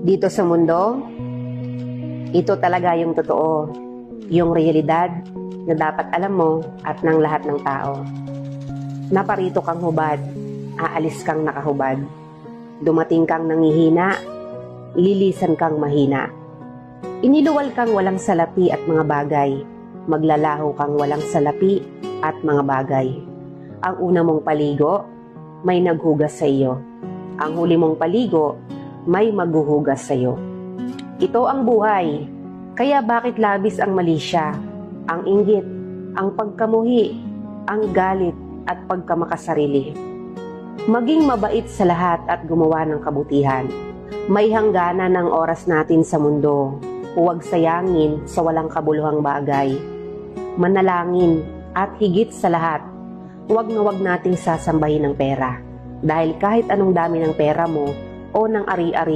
Dito sa mundo, ito talaga yung totoo, yung realidad na dapat alam mo at ng lahat ng tao. Naparito kang hubad, aalis kang nakahubad. Dumating kang nangihina, lilisan kang mahina. Iniluwal kang walang salapi at mga bagay, maglalaho kang walang salapi at mga bagay. Ang una mong paligo, may naghugas sa iyo. Ang huli mong paligo, may maghuhugas sa iyo. Ito ang buhay, kaya bakit labis ang mali siya, ang inggit, ang pagkamuhi, ang galit at pagkamakasarili. Maging mabait sa lahat at gumawa ng kabutihan. May hangganan ng oras natin sa mundo. Huwag sayangin sa walang kabuluhang bagay. Manalangin at higit sa lahat, huwag na huwag nating sasambahin ng pera. Dahil kahit anong dami ng pera mo o ng ari-ari